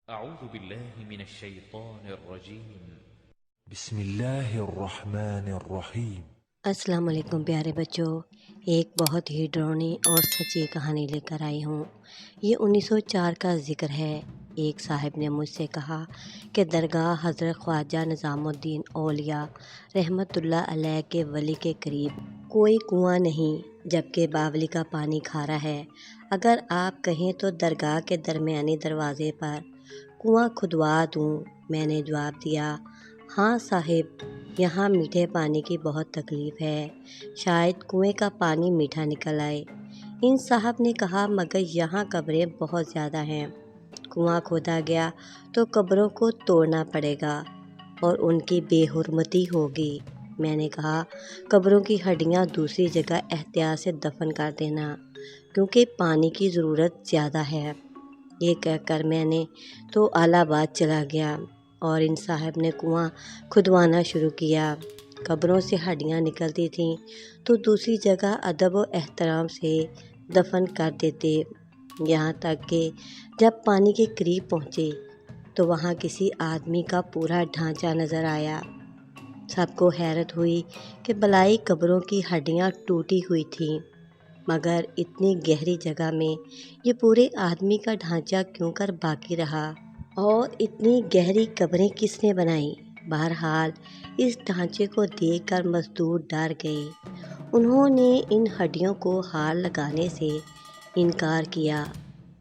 أعوذ بالله من الشيطان الرجيم. بسم اللہ الرحمن الرحیم۔ السلام علیکم پیارے بچوں، ایک بہت ہی ڈراؤنی اور سچی کہانی لے کر آئی ہوں۔ یہ 1904 کا ذکر ہے۔ ایک صاحب نے مجھ سے کہا کہ درگاہ حضرت خواجہ نظام الدین اولیاء رحمۃ اللہ علیہ کے ولی کے قریب کوئی کنواں نہیں، جبکہ باولی کا پانی کھارا ہے۔ اگر آپ کہیں تو درگاہ کے درمیانی دروازے پر کنواں کھدوا دوں۔ میں نے جواب دیا، ہاں صاحب، یہاں میٹھے پانی کی بہت تکلیف ہے، شاید کنویں کا پانی میٹھا نکل آئے۔ ان صاحب نے کہا، مگر یہاں قبریں بہت زیادہ ہیں، کنواں کھودا گیا تو قبروں کو توڑنا پڑے گا اور ان کی بے حرمتی ہوگی۔ میں نے کہا، قبروں کی ہڈیاں دوسری جگہ احتیاط سے دفن کر دینا، کیونکہ پانی کی ضرورت زیادہ ہے۔ یہ کہہ کر میں نے تو الہ آباد چلا گیا اور ان صاحب نے کنواں کھدوانا شروع کیا۔ قبروں سے ہڈیاں نکلتی تھیں تو دوسری جگہ ادب و احترام سے دفن کر دیتے، یہاں تک کہ جب پانی کے قریب پہنچے تو وہاں کسی آدمی کا پورا ڈھانچہ نظر آیا۔ سب کو حیرت ہوئی کہ بلائی قبروں کی ہڈیاں ٹوٹی ہوئی تھیں، مگر اتنی گہری جگہ میں یہ پورے آدمی کا ڈھانچہ کیوں کر باقی رہا، اور اتنی گہری قبریں کس نے بنائیں؟ بہرحال اس ڈھانچے کو دیکھ کر مزدور ڈر گئے۔ انہوں نے ان ہڈیوں کو ہار لگانے سے انکار کیا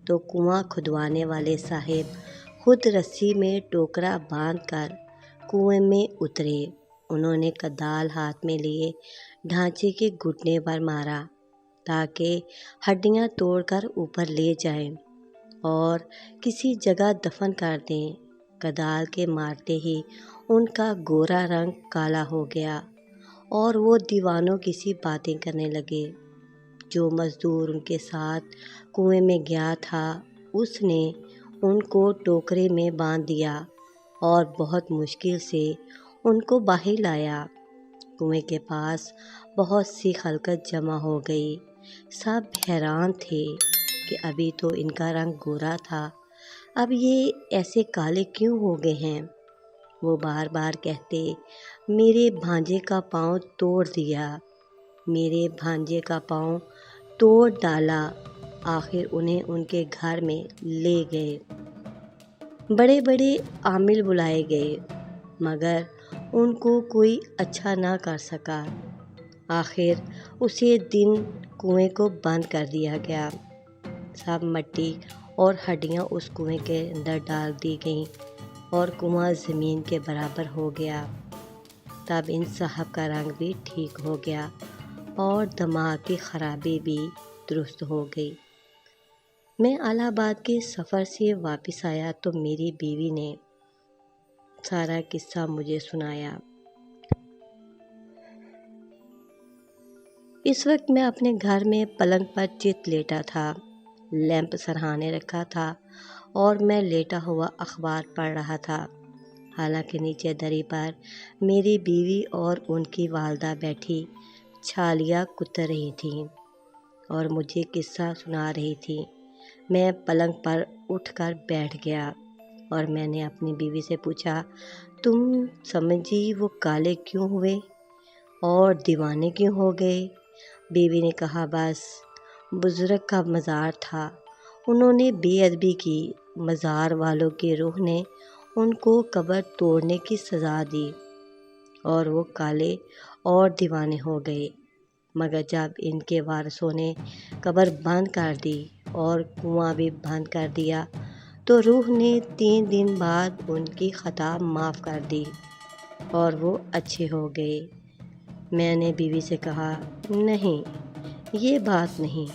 تو کنواں کھدوانے والے صاحب خود رسی میں ٹوکرا باندھ کر کنویں میں اترے۔ انہوں نے کدال ہاتھ میں لیے ڈھانچے کے گھٹنے پر مارا تاکہ ہڈیاں توڑ کر اوپر لے جائیں اور کسی جگہ دفن کر دیں۔ کدال کے مارتے ہی ان کا گورا رنگ کالا ہو گیا اور وہ دیوانوں کسی باتیں کرنے لگے۔ جو مزدور ان کے ساتھ کنویں میں گیا تھا، اس نے ان کو ٹوکرے میں باندھ دیا اور بہت مشکل سے ان کو باہر لایا۔ کنویں کے پاس بہت سی خلقت جمع ہو گئی۔ سب حیران تھے کہ ابھی تو ان کا رنگ گورا تھا، اب یہ ایسے کالے کیوں ہو گئے ہیں؟ وہ بار بار کہتے، میرے بھانجے کا پاؤں توڑ دیا، میرے بھانجے کا پاؤں توڑ ڈالا۔ آخر انہیں ان کے گھر میں لے گئے۔ بڑے بڑے عامل بلائے گئے، مگر ان کو کوئی اچھا نہ کر سکا۔ آخر اسی دن کنویں کو بند کر دیا گیا۔ سب مٹی اور ہڈیاں اس کنویں کے اندر ڈال دی گئیں اور کنواں زمین کے برابر ہو گیا۔ تب ان صاحب کا رنگ بھی ٹھیک ہو گیا اور دماغ کی خرابی بھی درست ہو گئی۔ میں الہ آباد کے سفر سے واپس آیا تو میری بیوی نے سارا قصہ مجھے سنایا۔ اس وقت میں اپنے گھر میں پلنگ پر چت لیٹا تھا، لیمپ سرہانے رکھا تھا اور میں لیٹا ہوا اخبار پڑھ رہا تھا۔ حالانکہ نیچے دری پر میری بیوی اور ان کی والدہ بیٹھی چھالیاں کتر رہی تھیں اور مجھے قصہ سنا رہی تھیں۔ میں پلنگ پر اٹھ کر بیٹھ گیا اور میں نے اپنی بیوی سے پوچھا، تم سمجھی وہ کالے کیوں ہوئے اور دیوانے کیوں ہو گئے؟ بیوی نے کہا، بس بزرگ کا مزار تھا، انہوں نے بے ادبی کی، مزار والوں کی روح نے ان کو قبر توڑنے کی سزا دی اور وہ کالے اور دیوانے ہو گئے۔ مگر جب ان کے وارثوں نے قبر بند کر دی اور کنواں بھی بند کر دیا تو روح نے 3 دن بعد ان کی خطا معاف کر دی اور وہ اچھے ہو گئے۔ میں نے بیوی سے کہا، نہیں، یہ بات نہیں،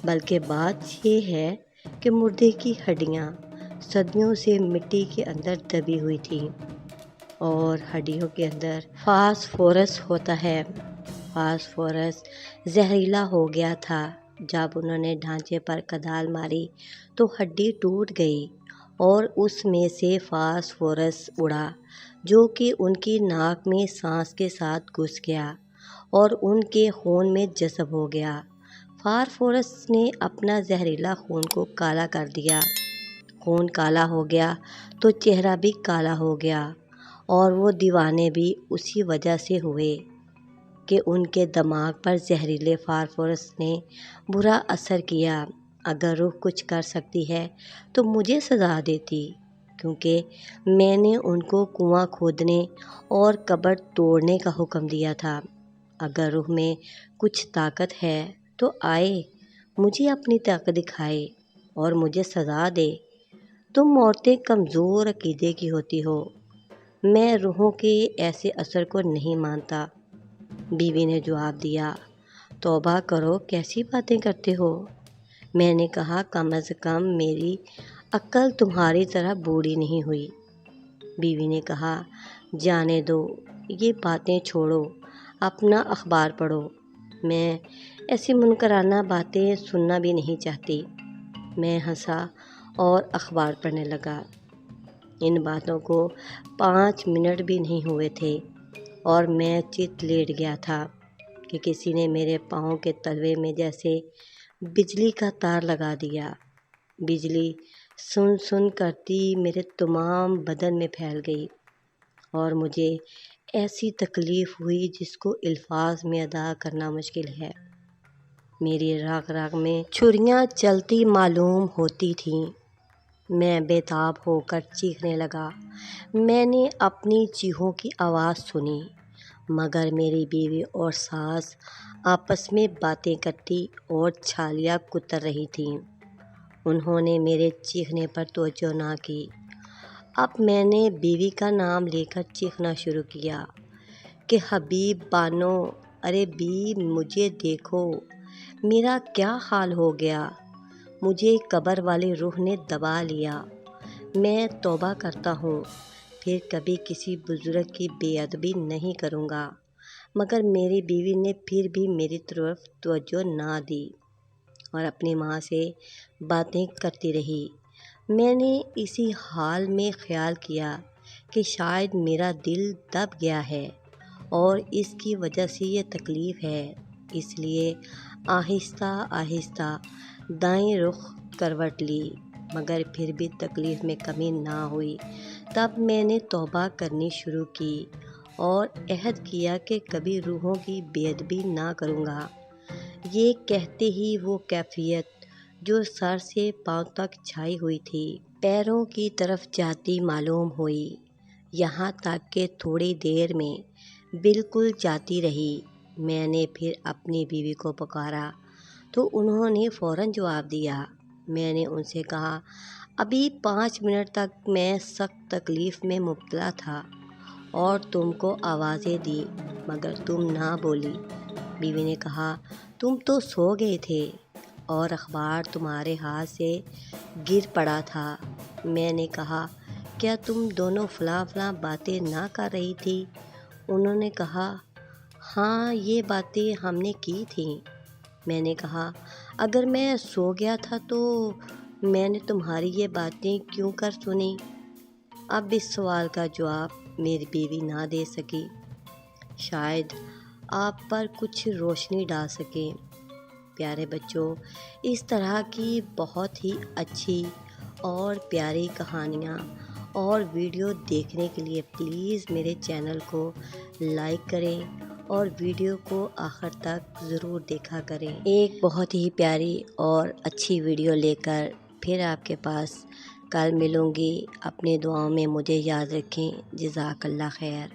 بلکہ بات یہ ہے کہ مردے کی ہڈیاں صدیوں سے مٹی کے اندر دبی ہوئی تھیں اور ہڈیوں کے اندر فاسفورس ہوتا ہے۔ فاسفورس زہریلا ہو گیا تھا۔ جب انہوں نے ڈھانچے پر کدال ماری تو ہڈی ٹوٹ گئی اور اس میں سے فاسفورس اڑا، جو کہ ان کی ناک میں سانس کے ساتھ گھس گیا اور ان کے خون میں جذب ہو گیا۔ فاسفورس نے اپنا زہریلا خون کو کالا کر دیا۔ خون کالا ہو گیا تو چہرہ بھی کالا ہو گیا، اور وہ دیوانے بھی اسی وجہ سے ہوئے کہ ان کے دماغ پر زہریلے فاسفورس نے برا اثر کیا۔ اگر روح کچھ کر سکتی ہے تو مجھے سزا دیتی، کیونکہ میں نے ان کو کنواں کھودنے اور قبر توڑنے کا حکم دیا تھا۔ اگر روح میں کچھ طاقت ہے تو آئے، مجھے اپنی طاقت دکھائے اور مجھے سزا دے۔ تم عورتیں کمزور عقیدے کی ہوتی ہو، میں روحوں کے ایسے اثر کو نہیں مانتا۔ بیوی نے جواب دیا، توبہ کرو، کیسی باتیں کرتے ہو؟ میں نے کہا، کم از کم میری عقل تمہاری طرح بوڑھی نہیں ہوئی۔ بیوی نے کہا، جانے دو، یہ باتیں چھوڑو، اپنا اخبار پڑھو۔ میں ایسی منکرانہ باتیں سننا بھی نہیں چاہتی۔ میں ہنسا اور اخبار پڑھنے لگا۔ ان باتوں کو 5 منٹ بھی نہیں ہوئے تھے اور میں چت لیٹ گیا تھا کہ کسی نے میرے پاؤں کے تلوے میں جیسے بجلی کا تار لگا دیا۔ بجلی سن سن کرتی میرے تمام بدن میں پھیل گئی اور مجھے ایسی تکلیف ہوئی جس کو الفاظ میں ادا کرنا مشکل ہے۔ میری راگ راگ میں چھریاں چلتی معلوم ہوتی تھیں۔ میں بے تاب ہو کر چیخنے لگا۔ میں نے اپنی چیخوں کی آواز سنی، مگر میری بیوی اور ساس آپس میں باتیں کرتی اور چھالیاں کتر رہی تھیں۔ انہوں نے میرے چیخنے پر توجہ نہ کی۔ اب میں نے بیوی کا نام لے کر چیخنا شروع کیا کہ حبیب بانو، ارے بی، مجھے دیکھو، میرا کیا حال ہو گیا، مجھے قبر والی روح نے دبا لیا۔ میں توبہ کرتا ہوں، پھر کبھی کسی بزرگ کی بے ادبی نہیں کروں گا۔ مگر میری بیوی نے پھر بھی میری طرف توجہ نہ دی اور اپنی ماں سے باتیں کرتی رہی۔ میں نے اسی حال میں خیال کیا کہ شاید میرا دل دب گیا ہے اور اس کی وجہ سے یہ تکلیف ہے، اس لیے آہستہ آہستہ دائیں رخ کروٹ لی، مگر پھر بھی تکلیف میں کمی نہ ہوئی۔ تب میں نے توبہ کرنی شروع کی اور عہد کیا کہ کبھی روحوں کی بے ادبی نہ کروں گا۔ یہ کہتے ہی وہ کیفیت جو سر سے پاؤں تک چھائی ہوئی تھی پیروں کی طرف جاتی معلوم ہوئی، یہاں تک کہ تھوڑی دیر میں بالکل جاتی رہی۔ میں نے پھر اپنی بیوی کو پکارا تو انہوں نے فوراً جواب دیا۔ میں نے ان سے کہا، ابھی 5 منٹ تک میں سخت تکلیف میں مبتلا تھا اور تم کو آوازیں دی مگر تم نہ بولی۔ بیوی نے کہا، تم تو سو گئے تھے اور اخبار تمہارے ہاتھ سے گر پڑا تھا۔ میں نے کہا، کیا تم دونوں فلاں فلاں باتیں نہ کر رہی تھی؟ انہوں نے کہا، ہاں، یہ باتیں ہم نے کی تھیں۔ میں نے کہا، اگر میں سو گیا تھا تو میں نے تمہاری یہ باتیں کیوں کر سنی؟ اب اس سوال کا جواب میری بیوی نہ دے سکی۔ شاید آپ پر کچھ روشنی ڈال سکیں۔ پیارے بچوں، اس طرح کی بہت ہی اچھی اور پیاری کہانیاں اور ویڈیو دیکھنے کے لیے پلیز میرے چینل کو لائک کریں اور ویڈیو کو آخر تک ضرور دیکھا کریں۔ ایک بہت ہی پیاری اور اچھی ویڈیو لے کر پھر آپ کے پاس کل ملوں گی۔ اپنی دعاؤں میں مجھے یاد رکھیں۔ جزاک اللہ خیر۔